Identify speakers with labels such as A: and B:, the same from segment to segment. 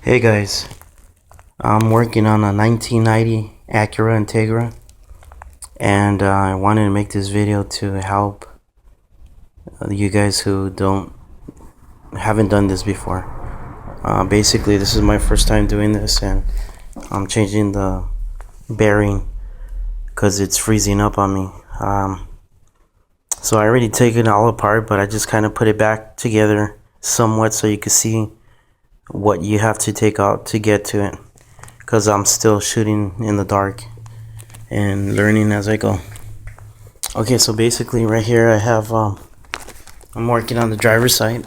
A: Hey guys, I'm working on a 1990 Acura Integra, and I wanted to make this video to help you guys who haven't done this before. Basically, this is my first time doing this, and I'm changing the bearing because it's freezing up on me. So I already taken it all apart, but I just kind of put it back together somewhat so you can see what you have to take out to get to it, because I'm still shooting in the dark and learning as I go. Okay, so basically right here I have I'm working on the driver's side,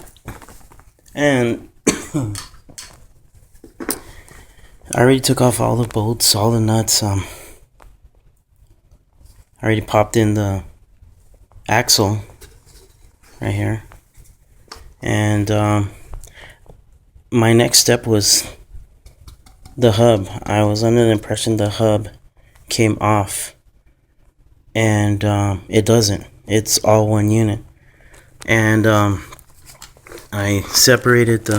A: and I already took off all the bolts, all the nuts. I already popped in the axle right here, and my next step was the hub. I was under the impression the hub came off, and it doesn't. It's all one unit. And I separated the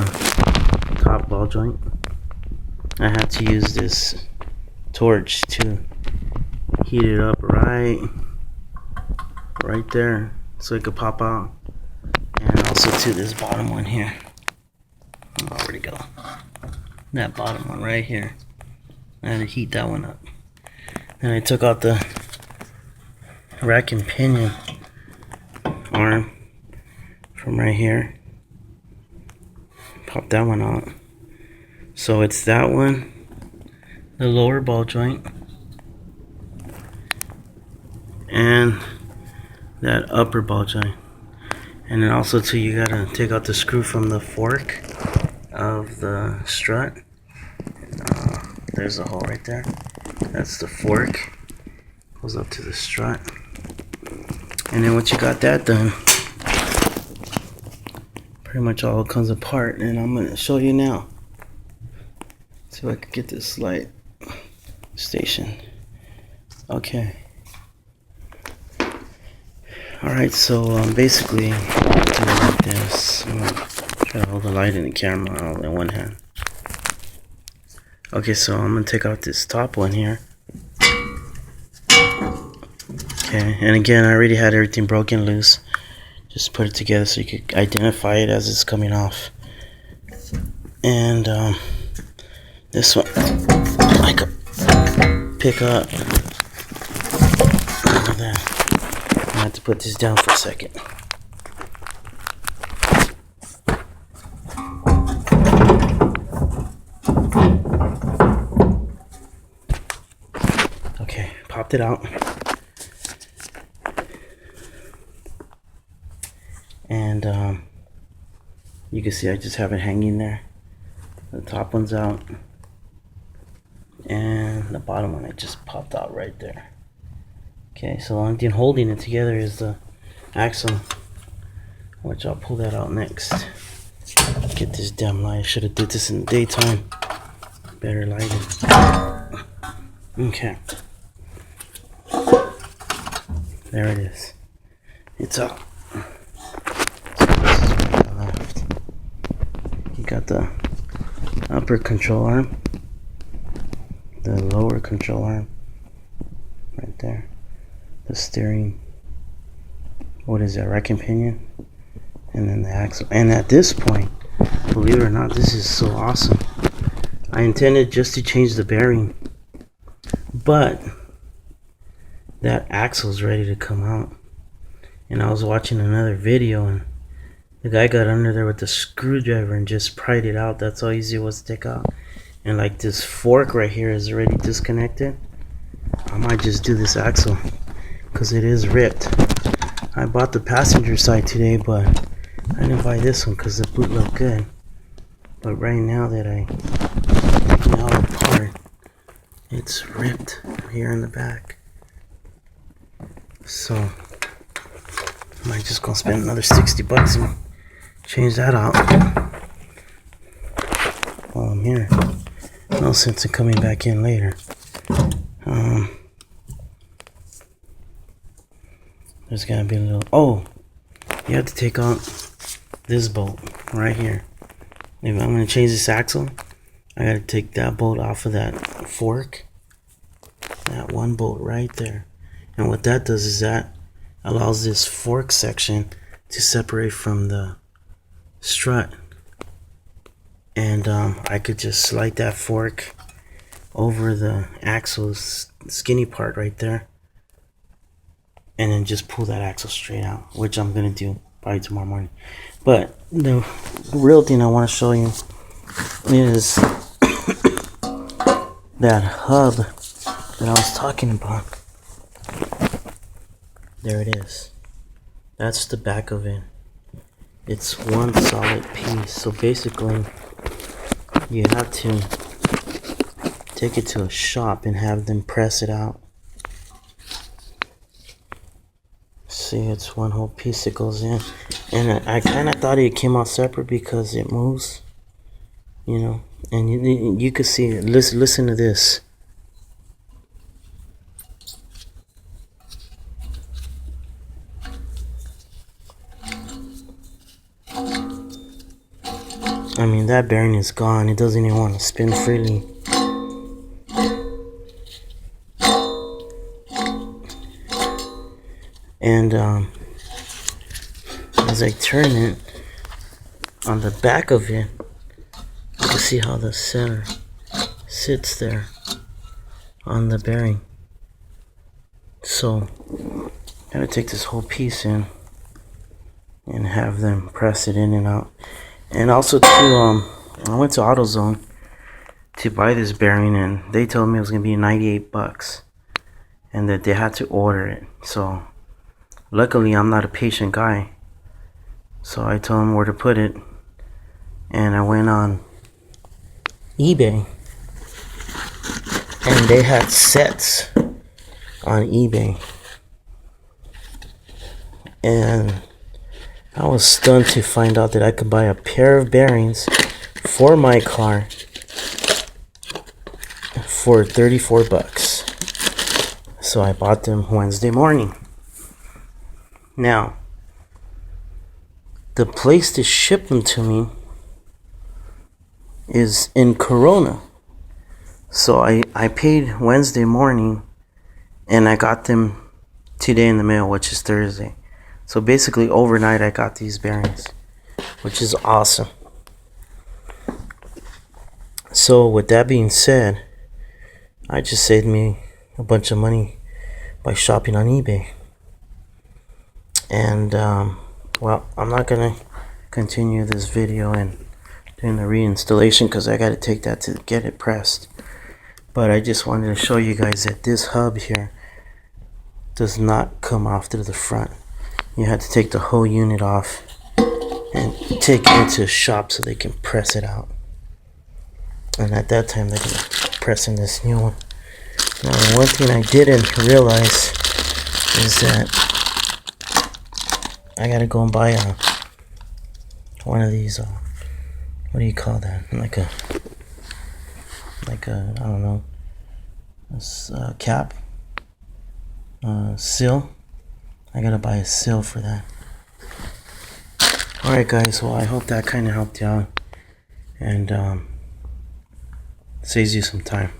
A: top ball joint. I had to use this torch to heat it up right there so it could pop out, and also to this bottom one here. Oh, where'd it go? That bottom one right here. I had to heat that one up. Then I took out the rack and pinion arm from right here. Pop that one out. So it's that one, the lower ball joint, and that upper ball joint. And then also too, you gotta take out the screw from the fork of the strut. There's a hole right there. That's the fork. Goes up to the strut. And then once you got that done, pretty much all comes apart. And I'm gonna show you now. See if I can get this light station. Okay. Alright, so basically, do it like this. I'm gonna try to hold the light in the camera all in one hand. Okay, so I'm gonna take out this top one here. Okay, and again, I already had everything broken loose. Just put it together so you could identify it as it's coming off. And this one, I could pick up. Look at that. I have to put this down for a second. Okay, popped it out. And you can see I just have it hanging there. The top one's out, and the bottom one I just popped out right there. Okay, so the only thing holding it together is the axle, which I'll pull that out next. Get this damn light. I should have did this in the daytime. Better lighting. Okay. There it is. It's up. So this is what I left. You got the upper control arm, the lower control arm, right there. The steering, what is that, rack and pinion, and then the axle. And at this point, believe it or not, this is so awesome. I intended just to change the bearing, but that axle is ready to come out. And I was watching another video, and the guy got under there with the screwdriver and just pried it out. That's how easy it was to take out. And like this fork right here is already disconnected. I might just do this axle, because it is ripped. I bought the passenger side today, but I didn't buy this one because the boot looked good. But right now that I take it all apart, it's ripped here in the back. So I might just go spend another 60 bucks and change that out while I'm here. No sense in coming back in later. There's gotta be a little, oh, you have to take out this bolt right here. If I'm gonna change this axle, I gotta take that bolt off of that fork. That one bolt right there. And what that does is that allows this fork section to separate from the strut. And I could just slide that fork over the axle skinny part right there. And then just pull that axle straight out, which I'm gonna do probably tomorrow morning. But the real thing I want to show you is that hub that I was talking about. There it is. That's the back of it. It's one solid piece. So basically, you have to take it to a shop and have them press it out. See, it's one whole piece that goes in. And I kind of thought it came out separate because it moves, you know. And you could see it. Listen to this. I mean, that bearing is gone. It doesn't even want to spin freely. And as I turn it, on the back of it, you can see how the center sits there on the bearing. So, gotta take this whole piece in and have them press it in and out. And also too, I went to AutoZone to buy this bearing, and they told me it was gonna be 98 bucks, and that they had to order it. So, luckily I'm not a patient guy, so I told them where to put it, and I went on eBay, and they had sets on eBay, and I was stunned to find out that I could buy a pair of bearings for my car for 34 bucks. So I bought them Wednesday morning. Now, the place to ship them to me is in Corona. So I paid Wednesday morning, and I got them today in the mail, which is Thursday. So basically overnight I got these bearings, which is awesome. So with that being said, I just saved me a bunch of money by shopping on eBay. And well, I'm not gonna continue this video and doing the reinstallation because I gotta take that to get it pressed. But I just wanted to show you guys that this hub here does not come off to the front. You had to take the whole unit off and take it into a shop so they can press it out. And at that time they're gonna press in this new one. Now, one thing I didn't realize is that I gotta go and buy one of these what do you call that? Like a I don't know, a cap, seal. I gotta buy a seal for that. Alright guys, well I hope that kind of helped you out and saves you some time.